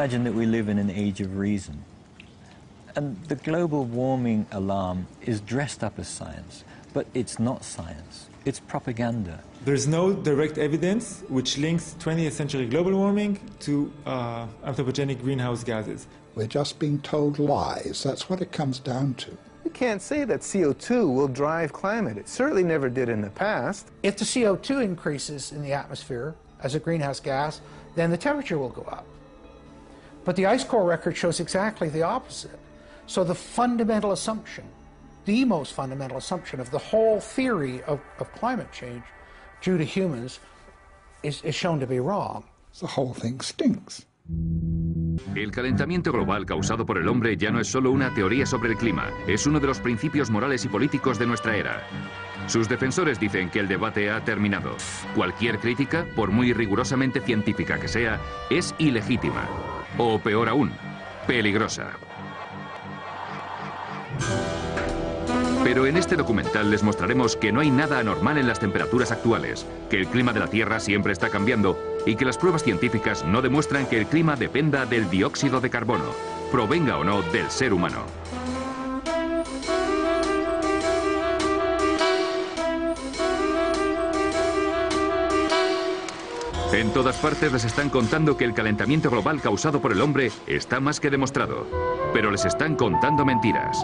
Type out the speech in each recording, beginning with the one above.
imagine that we live in an age of reason. And the global warming alarm is dressed up as science, but it's not science. It's propaganda. There's no direct evidence which links 20th century global warming to anthropogenic greenhouse gases. We're just being told lies. That's what it comes down to. You can't say that CO2 will drive climate. It certainly never did in the past. If the CO2 increases in the atmosphere as a greenhouse gas, then the temperature will go up. But the ice core record shows exactly the opposite. So the fundamental assumption, the most fundamental assumption of the whole theory of climate change due to humans is shown to be wrong. The whole thing stinks. El calentamiento global causado por el hombre ya no es solo una teoría sobre el clima, es uno de los principios morales y políticos de nuestra era. Sus defensores dicen que el debate ha terminado. Cualquier crítica, por muy rigurosamente científica que sea, es ilegítima. O peor aún, peligrosa. Pero en este documental les mostraremos que no hay nada anormal en las temperaturas actuales, que el clima de la Tierra siempre está cambiando y que las pruebas científicas no demuestran que el clima dependa del dióxido de carbono, provenga o no del ser humano. En todas partes les están contando que el calentamiento global causado por el hombre está más que demostrado, pero les están contando mentiras.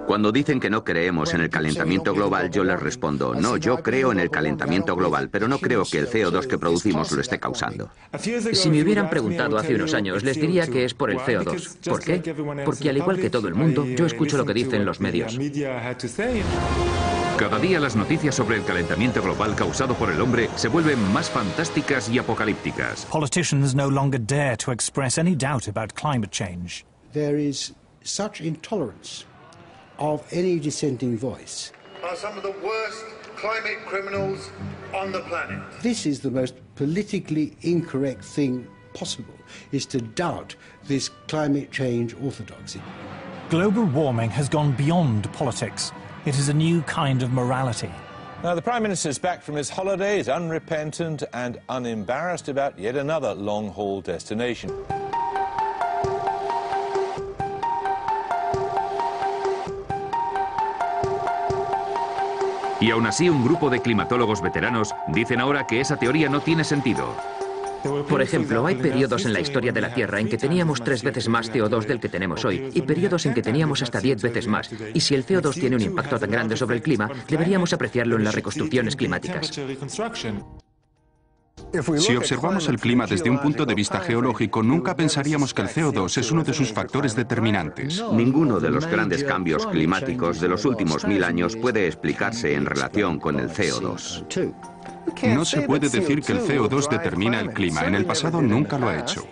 Cuando dicen que no creemos en el calentamiento global, yo les respondo, no, yo creo en el calentamiento global, pero no creo que el CO2 que producimos lo esté causando. Si me hubieran preguntado hace unos años, les diría que es por el CO2. ¿Por qué? Porque al igual que todo el mundo, yo escucho lo que dicen los medios. Cada día las noticias sobre el calentamiento global causado por el hombre se vuelven más fantásticas y apocalípticas. Politicians no longer dare to express any doubt about climate change. There is such intolerance of any dissenting voice. Are some of the worst climate criminals on the planet. This is the most politically incorrect thing possible, is to doubt this climate change orthodoxy. Global warming has gone beyond politics. It is a new kind of morality. Now, the Prime Minister's back from his holidays, unrepentant and unembarrassed about yet another long-haul destination. Y aún así, un grupo de climatólogos veteranos dicen ahora que esa teoría no tiene sentido. Por ejemplo, hay periodos en la historia de la Tierra en que teníamos 3 veces más CO2 del que tenemos hoy, y periodos en que teníamos hasta 10 veces más. Y si el CO2 tiene un impacto tan grande sobre el clima, deberíamos apreciarlo en las reconstrucciones climáticas. Si observamos el clima desde un punto de vista geológico, nunca pensaríamos que el CO2 es uno de sus factores determinantes. Ninguno de los grandes cambios climáticos de los últimos 1000 años puede explicarse en relación con el CO2. No se puede decir que el CO2 determina el clima. En el pasado nunca lo ha hecho.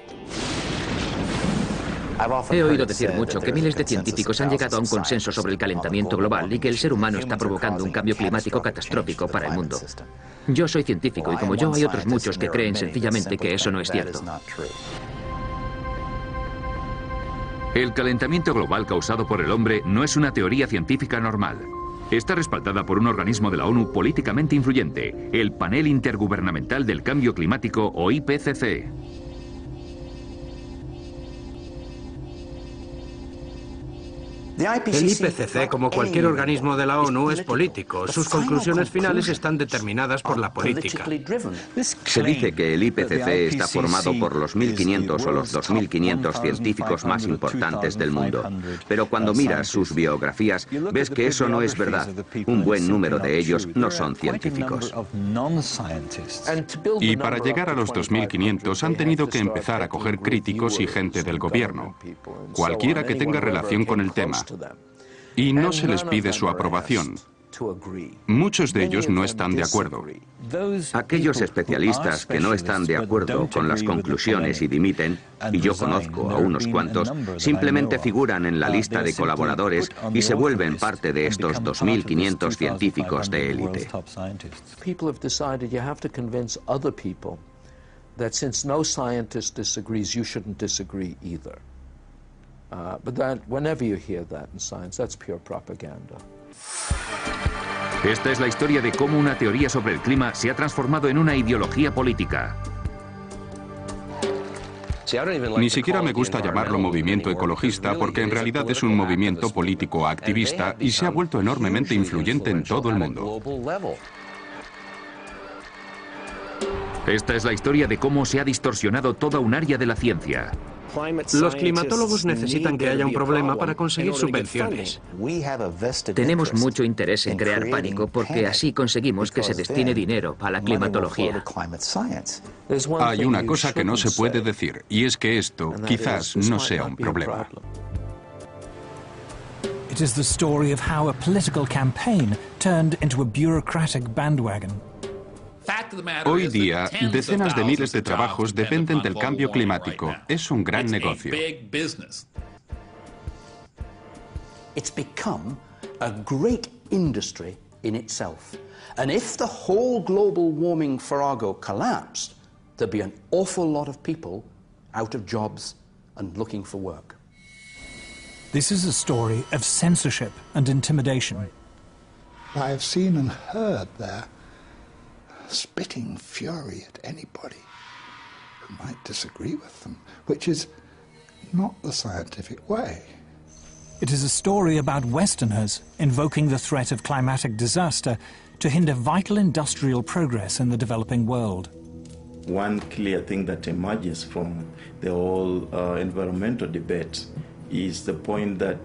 He oído decir mucho que miles de científicos han llegado a un consenso sobre el calentamiento global y que el ser humano está provocando un cambio climático catastrófico para el mundo. Yo soy científico y como yo hay otros muchos que creen sencillamente que eso no es cierto. El calentamiento global causado por el hombre no es una teoría científica normal. Está respaldada por un organismo de la ONU políticamente influyente, el Panel Intergubernamental del Cambio Climático o IPCC. El IPCC, como cualquier organismo de la ONU, es político. Sus conclusiones finales están determinadas por la política. Se dice que el IPCC está formado por los 1.500 o los 2.500 científicos más importantes del mundo. Pero cuando miras sus biografías, ves que eso no es verdad. Un buen número de ellos no son científicos. Y para llegar a los 2.500 han tenido que empezar a coger críticos y gente del gobierno. Cualquiera que tenga relación con el tema. Y no se les pide su aprobación. Muchos de ellos no están de acuerdo. Aquellos especialistas que no están de acuerdo con las conclusiones y dimiten, y yo conozco a unos cuantos, simplemente figuran en la lista de colaboradores y se vuelven parte de estos 2.500 científicos de élite. that since no scientist disagrees, you shouldn't disagree either. But that, whenever you hear that in science, that's pure propaganda. Esta es la historia de cómo una teoría sobre el clima se ha transformado en una ideología política. Ni siquiera me gusta llamarlo movimiento ecologista porque en realidad es un movimiento político activista y se ha vuelto enormemente influyente en todo el mundo. Esta es la historia de cómo se ha distorsionado toda un área de la ciencia. Los climatólogos necesitan que haya un problema para conseguir subvenciones. Tenemos mucho interés en crear pánico porque así conseguimos que se destine dinero a la climatología. Hay una cosa que no se puede decir, y es que esto quizás no sea un problema. It is the story of how a political campaign turned into a bureaucratic bandwagon. Hoy día, decenas de miles de trabajos dependen del cambio climático. Es un gran negocio. It's become a great industry in itself. And if the whole global warming farrago collapsed, there'd be an awful lot of people out of jobs and looking for work. This is a story of censorship and intimidation. I have seen and heard there spitting fury at anybody who might disagree with them, which is not the scientific way. It is a story about Westerners invoking the threat of climatic disaster to hinder vital industrial progress in the developing world. One clear thing that emerges from the whole environmental debate is the point that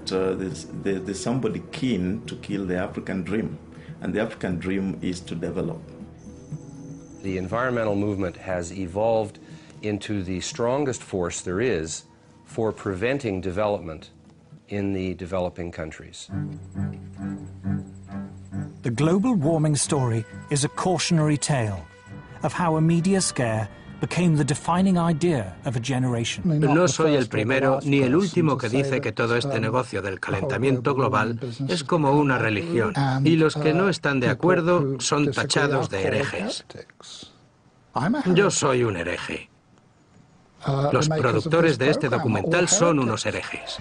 there's somebody keen to kill the African dream, and the African dream is to develop. The environmental movement has evolved into the strongest force there is for preventing development in the developing countries. The global warming story is a cautionary tale of how a media scare became the defining idea of a generation. No soy el primero ni el último que dice que todo este negocio del calentamiento global es como una religión y los que no están de acuerdo son tachados de herejes. Yo soy un hereje. Los productores de este documental son unos herejes.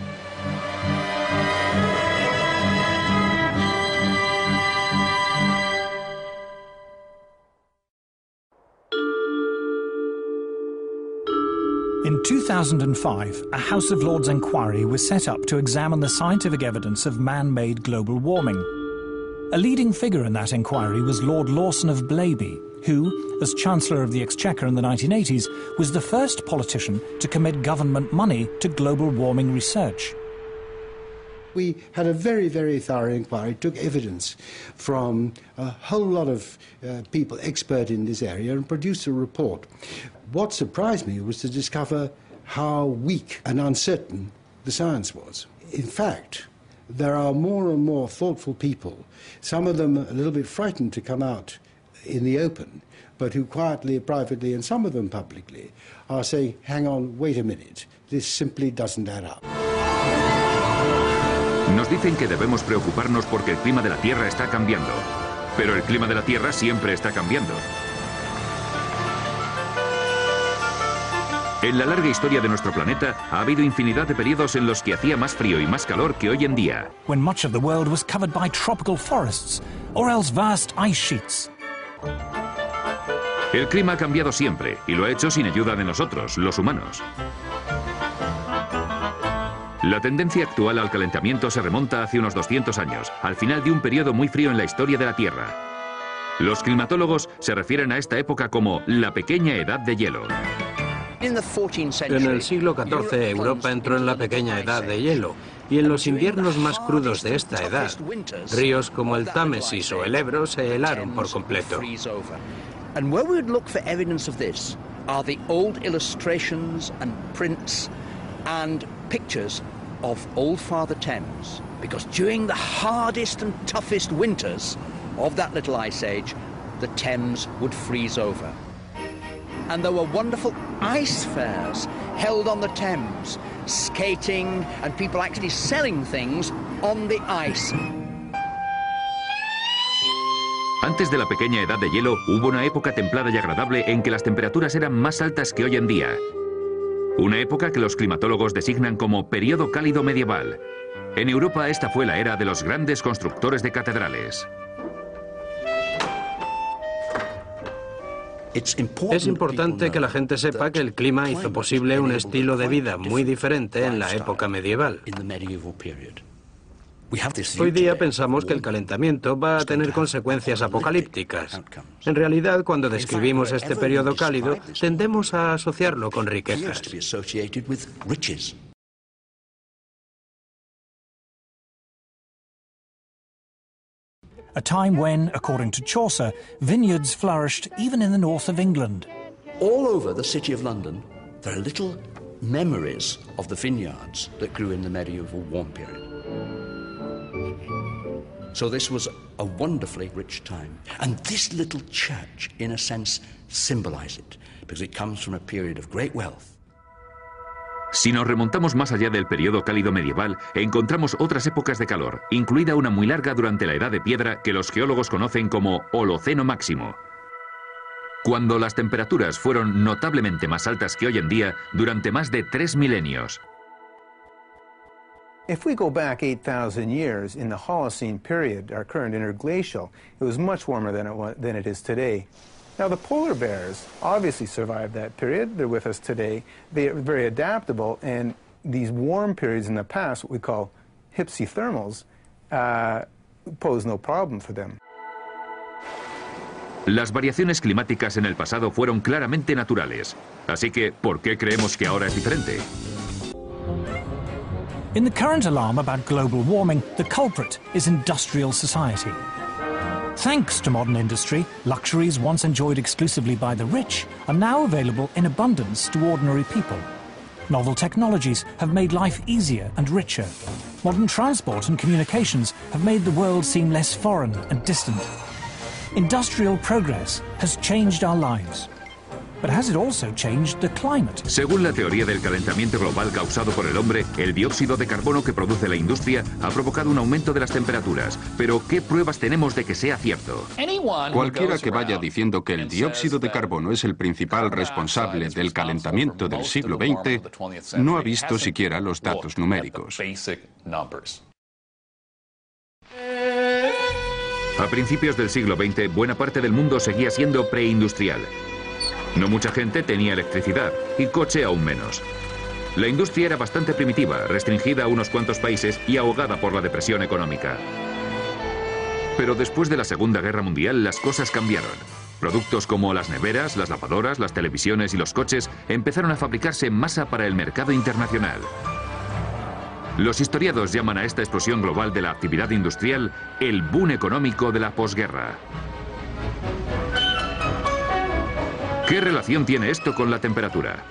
In 2005, a House of Lords inquiry was set up to examine the scientific evidence of man-made global warming. A leading figure in that inquiry was Lord Lawson of Blaby, who, as Chancellor of the Exchequer in the 1980s, was the first politician to commit government money to global warming research. We had a very, very thorough inquiry, took evidence from a whole lot of people expert in this area and produced a report. What surprised me was to discover how weak and uncertain the science was. In fact, there are more and more thoughtful people, some of them a little bit frightened to come out in the open, but who quietly, privately, and some of them publicly, are saying, hang on, wait a minute, this simply doesn't add up. Nos dicen que debemos preocuparnos porque el clima de la Tierra está cambiando. Pero el clima de la Tierra siempre está cambiando. En la larga historia de nuestro planeta ha habido infinidad de periodos en los que hacía más frío y más calor que hoy en día. When much of the world was covered by tropical forests, or else vast ice sheets. El clima ha cambiado siempre, y lo ha hecho sin ayuda de nosotros, los humanos. La tendencia actual al calentamiento se remonta hace unos 200 años, al final de un periodo muy frío en la historia de la Tierra. Los climatólogos se refieren a esta época como la pequeña edad de hielo. En el siglo XIV, Europa entró en la pequeña edad de hielo, y en los inviernos más crudos de esta edad, ríos como el Támesis o el Ebro se helaron por completo. And where we would look for evidence of this are the old illustrations and prints and pictures of Old Father Thames, because during the hardest and toughest winters of that little ice age, the Thames would freeze over. And there were wonderful ice fairs held on the Thames, skating and people actually selling things on the ice. Antes de la pequeña edad de hielo, hubo una época templada y agradable en que las temperaturas eran más altas que hoy en día. Una época que los climatólogos designan como periodo cálido medieval. En Europa esta fue la era de los grandes constructores de catedrales. Es importante que la gente sepa que el clima hizo posible un estilo de vida muy diferente en la época medieval. Hoy día pensamos que el calentamiento va a tener consecuencias apocalípticas. En realidad, cuando describimos este periodo cálido, tendemos a asociarlo con riquezas. A time when, according to Chaucer, vineyards flourished even in the north of England. All over the city of London, there are little memories of the vineyards that grew in the medieval warm period. So this was a wonderfully rich time. And this little church, in a sense, symbolizes it, because it comes from a period of great wealth. Si nos remontamos más allá del periodo cálido medieval, encontramos otras épocas de calor, incluida una muy larga durante la Edad de Piedra que los geólogos conocen como Holoceno máximo. Cuando las temperaturas fueron notablemente más altas que hoy en día durante más de 3 milenios. If we go back 8,000 years in the Holocene period, our current interglacial, it was much warmer than it is today. Now, the polar bears obviously survived that period. They're with us today. They are very adaptable, and these warm periods in the past, what we call hypsithermals, pose no problem for them. Las variaciones climáticas en el pasado fueron claramente naturales. Así que, ¿por qué creemos que ahora es diferente? In the current alarm about global warming, the culprit is industrial society. Thanks to modern industry, luxuries once enjoyed exclusively by the rich are now available in abundance to ordinary people. Novel technologies have made life easier and richer. Modern transport and communications have made the world seem less foreign and distant. Industrial progress has changed our lives. But has it also changed the climate? Según la teoría del calentamiento global causado por el hombre, el dióxido de carbono que produce la industria ha provocado un aumento de las temperaturas. Pero, ¿qué pruebas tenemos de que sea cierto? Cualquiera que vaya diciendo que el dióxido de carbono es el principal responsable del calentamiento del siglo XX no ha visto siquiera los datos numéricos. A principios del siglo XX, buena parte del mundo seguía siendo preindustrial. No mucha gente tenía electricidad, y coche aún menos. La industria era bastante primitiva, restringida a unos cuantos países y ahogada por la depresión económica. Pero después de la Segunda Guerra Mundial, las cosas cambiaron. Productos como las neveras, las lavadoras, las televisiones y los coches empezaron a fabricarse en masa para el mercado internacional. Los historiadores llaman a esta explosión global de la actividad industrial el boom económico de la posguerra. ¿Qué relación tiene esto con la temperatura?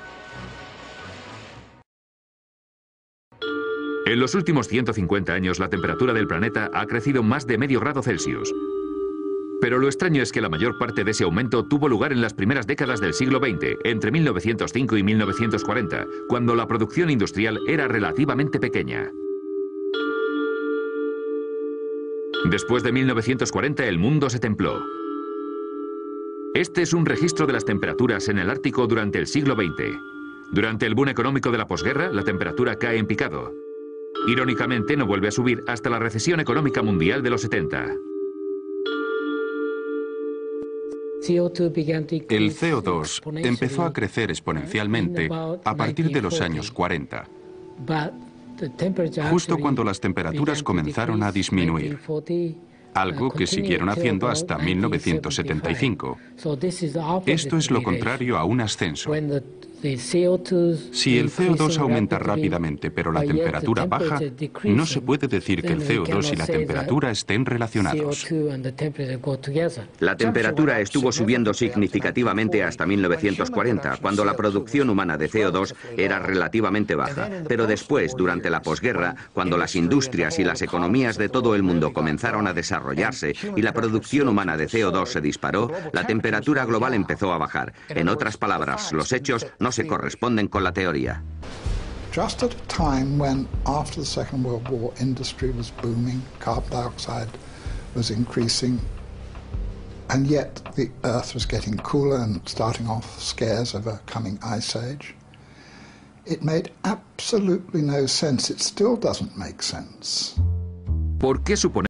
En los últimos 150 años, la temperatura del planeta ha crecido más de medio grado Celsius. Pero lo extraño es que la mayor parte de ese aumento tuvo lugar en las primeras décadas del siglo XX, entre 1905 y 1940, cuando la producción industrial era relativamente pequeña. Después de 1940, el mundo se templó. Este es un registro de las temperaturas en el Ártico durante el siglo XX. Durante el boom económico de la posguerra, la temperatura cae en picado. Irónicamente, no vuelve a subir hasta la recesión económica mundial de los 70. El CO2 empezó a crecer exponencialmente a partir de los años 40, justo cuando las temperaturas comenzaron a disminuir, algo que siguieron haciendo hasta 1975. Esto es lo contrario a un ascenso. Si el CO2 aumenta rápidamente pero la temperatura baja, no se puede decir que el CO2 y la temperatura estén relacionados. La temperatura estuvo subiendo significativamente hasta 1940, cuando la producción humana de CO2 era relativamente baja. Pero después, durante la posguerra, cuando las industrias y las economías de todo el mundo comenzaron a desarrollarse y la producción humana de CO2 se disparó, la temperatura global empezó a bajar. En otras palabras, los hechos no se corresponden con la teoría. Just at a time when, after the Second World War, industry was booming, carbon dioxide was increasing, And yet the Earth was getting cooler and starting off scares of a coming ice age. It made absolutely no sense. It still doesn't make sense. ¿Por qué suponer